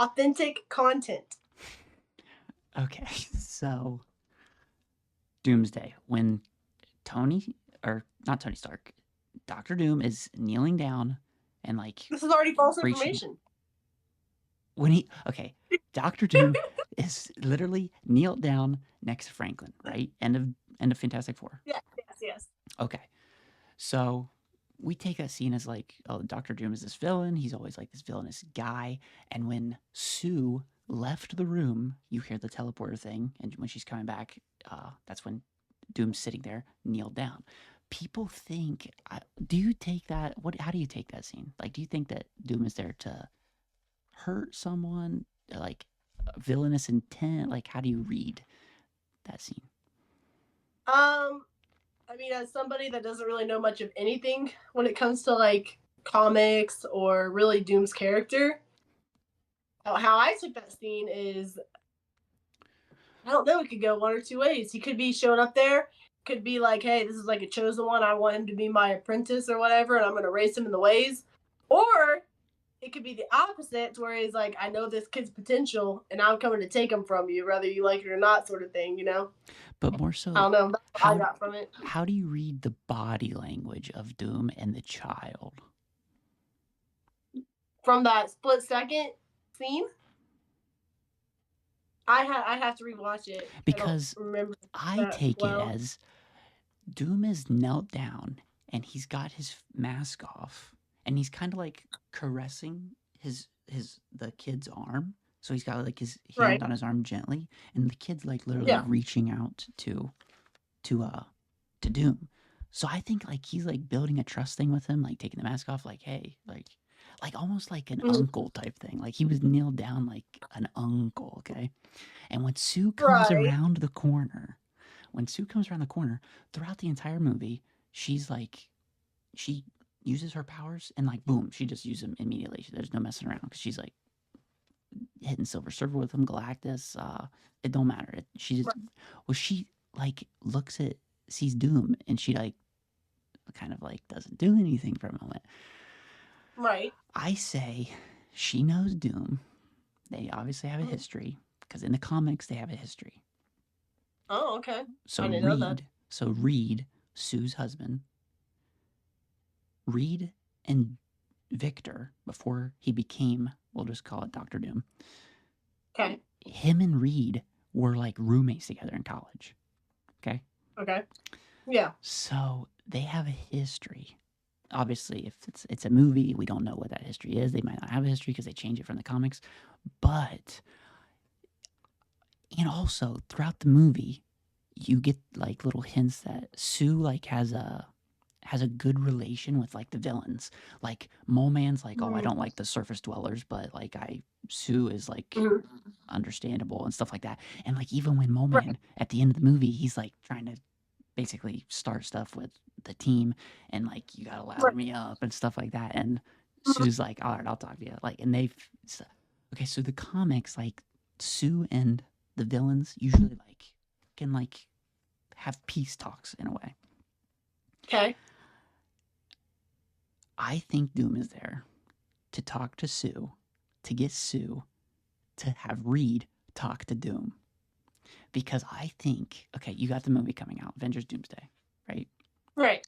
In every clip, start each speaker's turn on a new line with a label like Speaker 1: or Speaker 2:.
Speaker 1: authentic content.
Speaker 2: Okay, so Doomsday, when Tony, or not Tony Stark, Doctor Doom is kneeling down and like
Speaker 1: This is already false
Speaker 2: reaching.
Speaker 1: information.
Speaker 2: Doctor Doom is literally kneeled down next to Franklin, right? End of Fantastic Four.
Speaker 1: Yes.
Speaker 2: Okay, so we take that scene as like, oh, Doctor Doom is this villain. He's always like this villainous guy. And when Sue left the room, you hear the teleporter thing, and when she's coming back, that's when Doom's sitting there, kneeled down. People think, do you take that? How do you take that scene? Like, do you think that Doom is there to hurt someone, like villainous intent? Like, how do you read that scene?
Speaker 1: I mean, as somebody that doesn't really know much of anything when it comes to like comics or really Doom's character, how I took that scene is, I don't know, it could go one or two ways. He could be showing up there, could be like, hey, this is like a chosen one. I want him to be my apprentice or whatever, and I'm going to raise him in the ways. Or it could be the opposite, where he's like, I know this kid's potential, and I'm coming to take him from you, whether you like it or not, sort of thing, you know?
Speaker 2: But more so,
Speaker 1: I don't know. That's what I got from it.
Speaker 2: How do you read the body language of Doom and the child?
Speaker 1: From that split second scene, I have to rewatch it
Speaker 2: because I take
Speaker 1: well.
Speaker 2: it as Doom is knelt down and he's got his mask off and he's kind of like caressing the kid's arm. So he's got like his hand on his arm gently, and the kid's like literally reaching out to Doom. So I think like he's like building a trust thing with him, like taking the mask off, like, hey, like almost like an uncle type thing. Like he was kneeled down like an uncle, okay? And when Sue comes around the corner, throughout the entire movie, she's like, she uses her powers and like boom, she just uses them immediately. There's no messing around because she's like hitting Silver Surfer with him, Galactus. It don't matter. She like sees Doom and she like kind of like doesn't do anything for a moment.
Speaker 1: Right.
Speaker 2: I say she knows Doom. They obviously have a history because in the comics they have a history.
Speaker 1: Oh, okay.
Speaker 2: So Reed, Sue's husband, Reed and Victor, before he became, we'll just call it Dr. Doom.
Speaker 1: Okay.
Speaker 2: Him and Reed were like roommates together in college. Okay.
Speaker 1: Okay. Yeah.
Speaker 2: So they have a history. Obviously, if it's a movie, we don't know what that history is. They might not have a history because they change it from the comics. But, and also throughout the movie, you get like little hints that Sue like has a good relation with like the villains. Like Mole Man's like, oh, I don't like the surface dwellers, but like Sue is like understandable and stuff like that. And like even when Mole Man at the end of the movie, he's like trying to basically start stuff with the team and like you gotta lather me up and stuff like that. And Sue's like, all right, I'll talk to you. Like, and so the comics, like Sue and the villains usually like can like have peace talks in a way.
Speaker 1: Okay.
Speaker 2: I think Doom is there to talk to Sue, to get Sue to have Reed talk to Doom. Because I think, okay, you got the movie coming out, Avengers Doomsday, right?
Speaker 1: Right.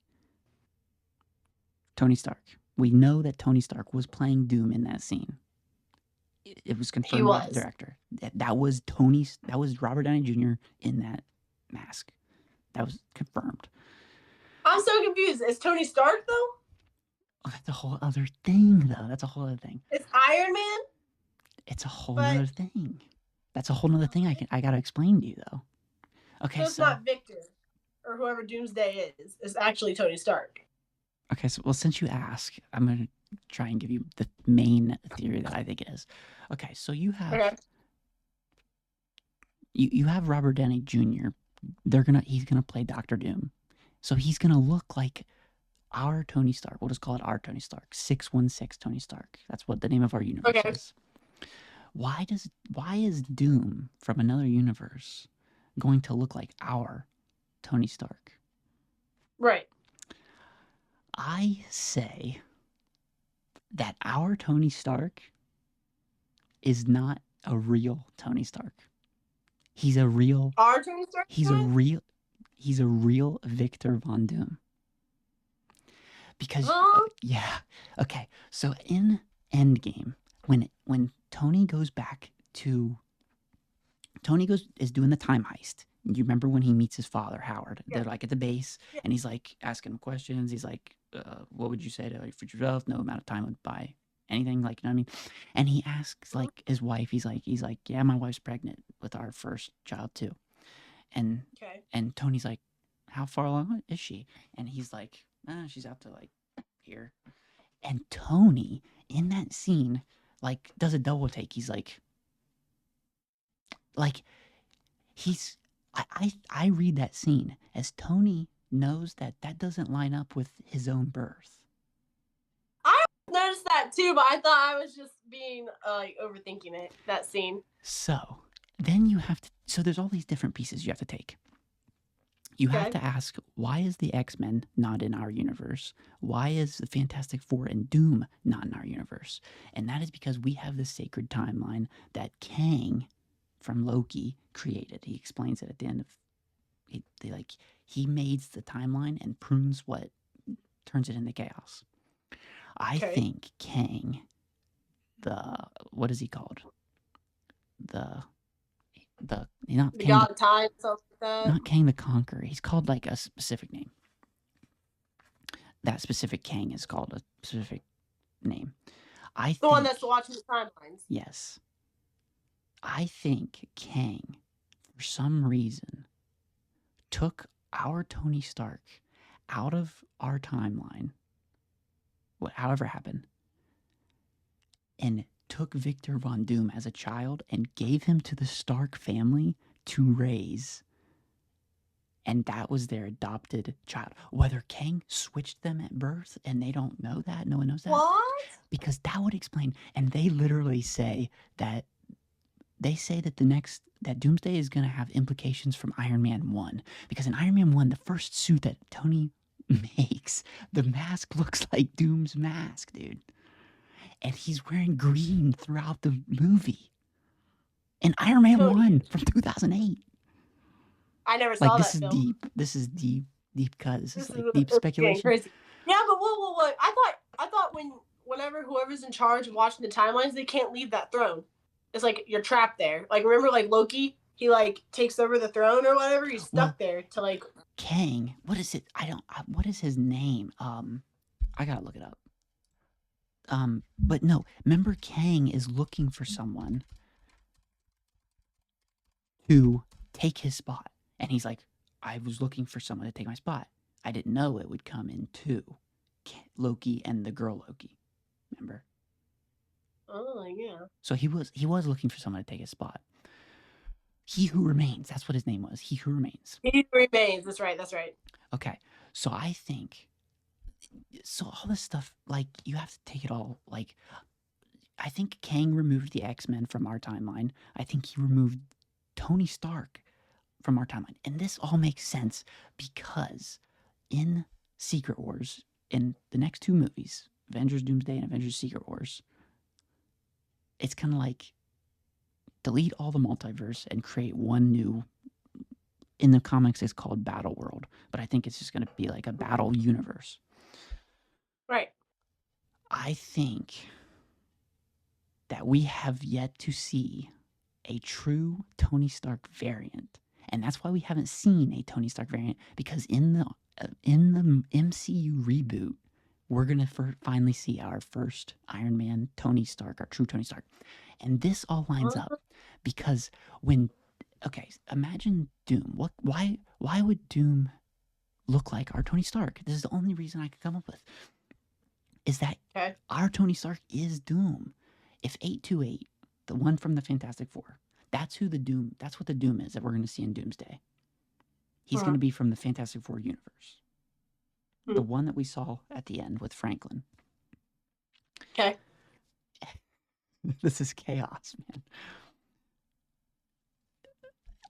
Speaker 2: Tony Stark. We know that Tony Stark was playing Doom in that scene. It was confirmed by the director. That was Robert Downey Jr. in that mask. That was confirmed.
Speaker 1: I'm so confused. Is Tony Stark though?
Speaker 2: Oh, that's a whole other thing, though. That's a whole other thing.
Speaker 1: It's Iron Man.
Speaker 2: It's a whole other thing. That's a whole other thing I gotta explain to you, though. Okay,
Speaker 1: so it's not Victor or whoever Doomsday is. It's actually Tony Stark.
Speaker 2: Okay, so well, since you ask, I'm gonna try and give you the main theory that I think it is. Okay, so you have you have Robert Downey Jr. He's gonna play Doctor Doom, so he's gonna look like our Tony Stark. We'll just call it our Tony Stark, 616 Tony Stark. That's what the name of our universe is. Why is Doom from another universe going to look like our Tony Stark?
Speaker 1: Right.
Speaker 2: I say that our Tony Stark is not a real Tony Stark. He's a real.
Speaker 1: Our Tony Stark.
Speaker 2: He's a real. He's a real Victor Von Doom. Because yeah, okay. So in Endgame, when Tony goes back to is doing the time heist. You remember when he meets his father, Howard? Yeah. They're like at the base, and he's like asking him questions. He's like, "What would you say to like, for yourself? No amount of time would buy anything." Like, you know what I mean? And he asks like his wife. He's like, "Yeah, my wife's pregnant with our first child too." And Tony's like, "How far along is she?" And he's like, "She's out to like here." And Tony in that scene like does a double take. He's like he's I read that scene as Tony knows that doesn't line up with his own birth.
Speaker 1: I noticed that too, but I thought I was just being like overthinking it, that scene.
Speaker 2: So then you have to, so there's all these different pieces you have to take. You have to ask, why is the X-Men not in our universe? Why is the Fantastic Four and Doom not in our universe? And that is because we have the sacred timeline that Kang from Loki created. He explains it at the end of he makes the timeline and prunes what turns it into chaos. I think Kang, what is he called? The
Speaker 1: God of Time, something like that.
Speaker 2: Not Kang the Conqueror. He's called like a specific name. That specific Kang is called a specific name. The
Speaker 1: one that's watching the timelines.
Speaker 2: Yes. I think Kang, for some reason, took our Tony Stark out of our timeline, however happened, and took Victor Von Doom as a child and gave him to the Stark family to raise. And that was their adopted child. Whether Kang switched them at birth and they don't know that, no one knows that.
Speaker 1: What?
Speaker 2: Because that would explain. And they literally say that that Doomsday is going to have implications from Iron Man 1. Because in Iron Man 1, the first suit that Tony makes, the mask looks like Doom's mask, dude. And he's wearing green throughout the movie. In Iron Man 1 from 2008.
Speaker 1: I never saw that
Speaker 2: film. Deep. This is deep cut. This is like deep
Speaker 1: speculation. Crazy. Yeah, but what? I thought whenever whoever's in charge of watching the timelines, they can't leave that throne. It's like you're trapped there. Like remember, like Loki, he like takes over the throne or whatever. He's stuck there to like.
Speaker 2: Kang, what is it? What is his name? I gotta look it up. But no, remember Kang is looking for someone to take his spot. And he's like, I was looking for someone to take my spot. I didn't know it would come in two. Loki and the girl Loki. Remember?
Speaker 1: Oh, yeah.
Speaker 2: So he was looking for someone to take his spot. He Who Remains. That's what his name was. He Who Remains.
Speaker 1: He Who Remains. That's right.
Speaker 2: Okay. So I think... So all this stuff, like, you have to take it all, like... I think Kang removed the X-Men from our timeline. I think he removed Tony Stark from our timeline. And this all makes sense because in Secret Wars, in the next two movies, Avengers Doomsday and Avengers Secret Wars, it's kind of like delete all the multiverse and create one new, in the comics it's called Battle World, but I think it's just going to be like a battle universe.
Speaker 1: Right.
Speaker 2: I think that we have yet to see a true Tony Stark variant. And that's why we haven't seen a Tony Stark variant, because in the MCU reboot, we're going to finally see our first Iron Man Tony Stark, our true Tony Stark. And this all lines up because imagine Doom. Why would Doom look like our Tony Stark? This is the only reason I could come up with. Is that our Tony Stark is Doom. If 828, the one from the Fantastic Four, that's what the Doom is that we're going to see in Doomsday. He's going to be from the Fantastic Four universe. The one that we saw at the end with Franklin.
Speaker 1: Okay.
Speaker 2: This is chaos, man.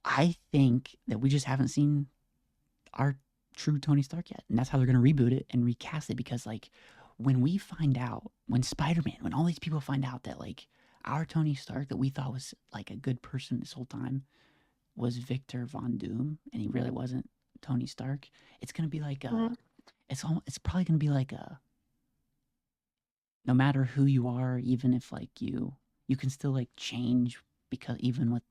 Speaker 2: I think that we just haven't seen our true Tony Stark yet. And that's how they're going to reboot it and recast it. Because, like, when Spider-Man, when all these people find out that, like, our Tony Stark that we thought was like a good person this whole time was Victor Von Doom, and he really wasn't Tony Stark. It's gonna be like
Speaker 1: Mhm.
Speaker 2: it's probably gonna be like no matter who you are, even if like you can still like change because even with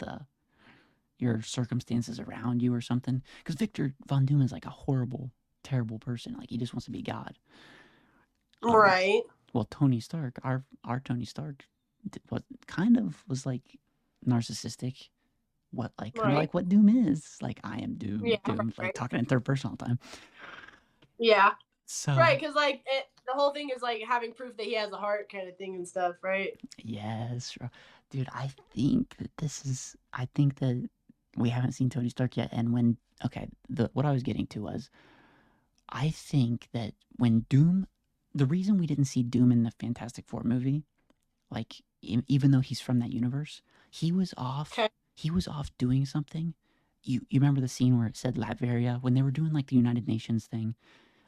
Speaker 2: your circumstances around you or something. Because Victor Von Doom is like a horrible, terrible person. Like he just wants to be God.
Speaker 1: Right.
Speaker 2: Well, Tony Stark, our Tony Stark, what kind of was like narcissistic. What like kind of
Speaker 1: Right.
Speaker 2: like what Doom is. Like I am
Speaker 1: Yeah.
Speaker 2: Doom, like
Speaker 1: Right.
Speaker 2: talking in third person all the time.
Speaker 1: Yeah.
Speaker 2: So
Speaker 1: Right. Because like the whole thing is like having proof that he has a heart, kind of thing and stuff. Right.
Speaker 2: yes, dude, I think that I think that we haven't seen Tony Stark yet. And when okay, what I was getting to was I think that when Doom, the reason we didn't see Doom in the Fantastic Four movie, like even though he's from that universe, he was off.
Speaker 1: Okay.
Speaker 2: He was off doing something. You remember the scene where it said Latveria when they were doing like the United Nations thing,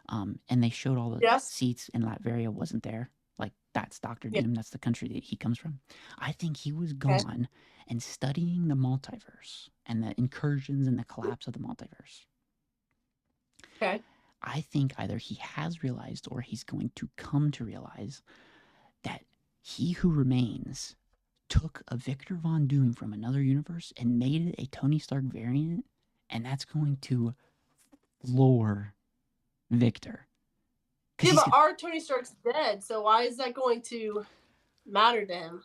Speaker 2: and they showed all the
Speaker 1: Yes.
Speaker 2: seats and Latveria wasn't there. Like that's Doctor
Speaker 1: Yeah.
Speaker 2: Doom. That's the country that he comes from. I think he was
Speaker 1: Okay.
Speaker 2: gone and studying the multiverse and the incursions and the collapse of the multiverse.
Speaker 1: Okay.
Speaker 2: I think either he has realized or he's going to come to realize that He Who Remains took a Victor Von Doom from another universe and made it a Tony Stark variant, and that's going to floor Victor.
Speaker 1: Yeah,
Speaker 2: He's
Speaker 1: but our Tony Stark's dead, so why is that going to matter to him?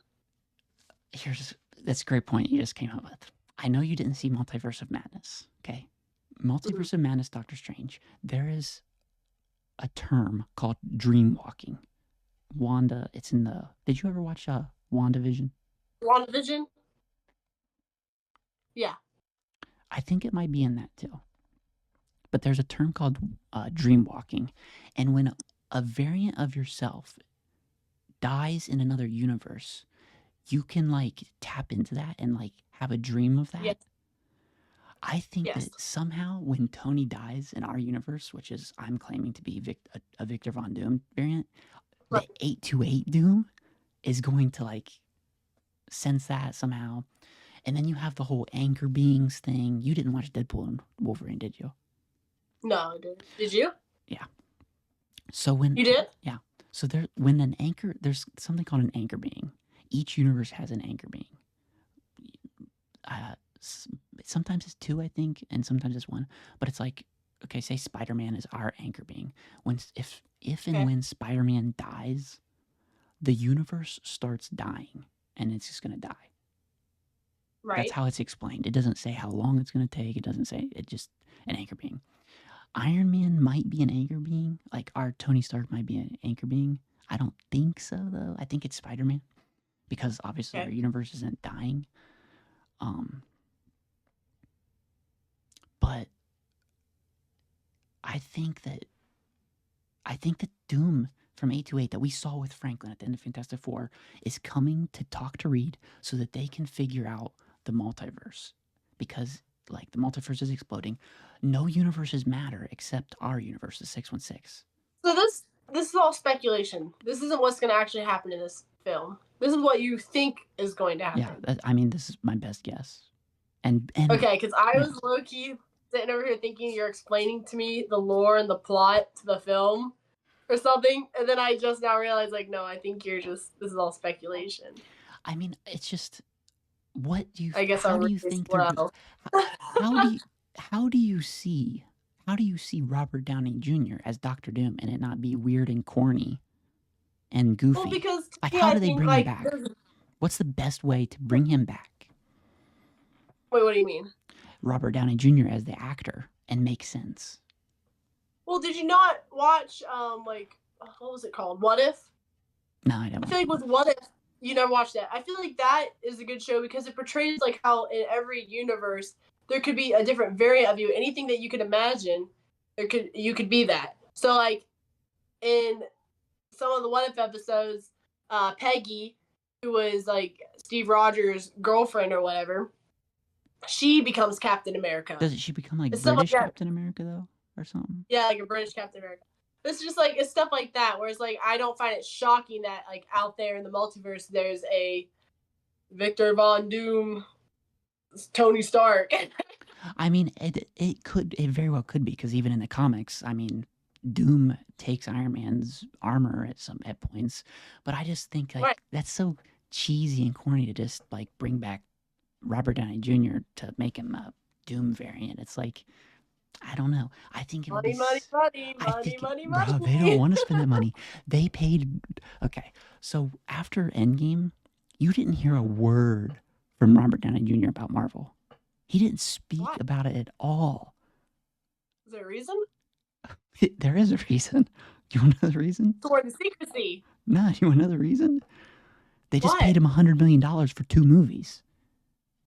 Speaker 2: That's a great point you just came up with. I know you didn't see Multiverse of Madness, okay? Multiverse of Madness, Doctor Strange. There is a term called dream walking. Wanda, it's in the. Did you ever watch WandaVision?
Speaker 1: WandaVision? Yeah.
Speaker 2: I think it might be in that too. But there's a term called dream walking. And when a variant of yourself dies in another universe, you can like tap into that and like have a dream of that.
Speaker 1: Yes.
Speaker 2: I think
Speaker 1: Yes.
Speaker 2: that somehow when Tony dies in our universe, which is I'm claiming to be a Victor Von Doom variant,
Speaker 1: Right.
Speaker 2: the 828 Doom is going to like sense that somehow. And then you have the whole anchor beings thing. You didn't watch Deadpool and Wolverine, did you?
Speaker 1: No, I didn't. Did you?
Speaker 2: Yeah. So when
Speaker 1: You did?
Speaker 2: yeah. So there's something called an anchor being. Each universe has an anchor being. Sometimes it's two, I think, and sometimes it's one. But it's like, okay, say Spider-Man is our anchor being. If and when Spider-Man dies, the universe starts dying, and it's just gonna die.
Speaker 1: Right.
Speaker 2: That's how it's explained. It doesn't say how long it's gonna take. It doesn't say it just an anchor being. Iron Man might be an anchor being. Like our Tony Stark might be an anchor being. I don't think so though. I think it's Spider-Man because obviously our universe isn't dying. But I think that Doom from 828 that we saw with Franklin at the end of Fantastic Four is coming to talk to Reed so that they can figure out the multiverse. Because like the multiverse is exploding. No universes matter except our universe, the 616.
Speaker 1: So this is all speculation. This isn't what's going to actually happen in this film. This is what you think is going to happen.
Speaker 2: Yeah, I mean, this is my best guess. And
Speaker 1: okay, because I was low key sitting over here thinking you're explaining to me the lore and the plot to the film or something, and then I just now realized, like, no, I think this is all speculation.
Speaker 2: I mean, it's just, what do you?
Speaker 1: I guess
Speaker 2: how do you think? How do you see Robert Downey Jr. as Dr. Doom and it not be weird and corny and goofy?
Speaker 1: Well, because
Speaker 2: like, how do they bring him back? What's the best way to bring him back?
Speaker 1: Wait, what do you mean?
Speaker 2: Robert Downey Jr. as the actor and make sense.
Speaker 1: Well, did you not watch like what was it called? What If?
Speaker 2: No, I don't.
Speaker 1: I feel like with What If, you never watched that. I feel like that is a good show because it portrays like how in every universe there could be a different variant of you. Anything that you could imagine, you could be that. So like in some of the What If episodes, Peggy, who was like Steve Rogers' girlfriend or whatever, she becomes Captain America.
Speaker 2: Doesn't she become like British Captain America though, or something?
Speaker 1: Yeah, like a British Captain America. It's just like it's stuff like that, where it's like I don't find it shocking that like out there in the multiverse there's a Victor Von Doom, Tony Stark.
Speaker 2: I mean, it very well could be, because even in the comics, I mean, Doom takes Iron Man's armor at points, but I just think
Speaker 1: Right.
Speaker 2: like that's so cheesy and corny to just like bring back Robert Downey Jr. to make him a Doom variant. It's like, I don't know. I think it would be. I think, bro, they don't want to spend that money. They paid. Okay, so after Endgame, you didn't hear a word from Robert Downey Jr. about Marvel. He didn't speak
Speaker 1: Why?
Speaker 2: about it at all.
Speaker 1: Is there a reason?
Speaker 2: There is a reason. Do you want to know the reason?
Speaker 1: Toward the secrecy.
Speaker 2: No, you want to know the reason? They just
Speaker 1: What?
Speaker 2: paid him $100 million for 2 movies.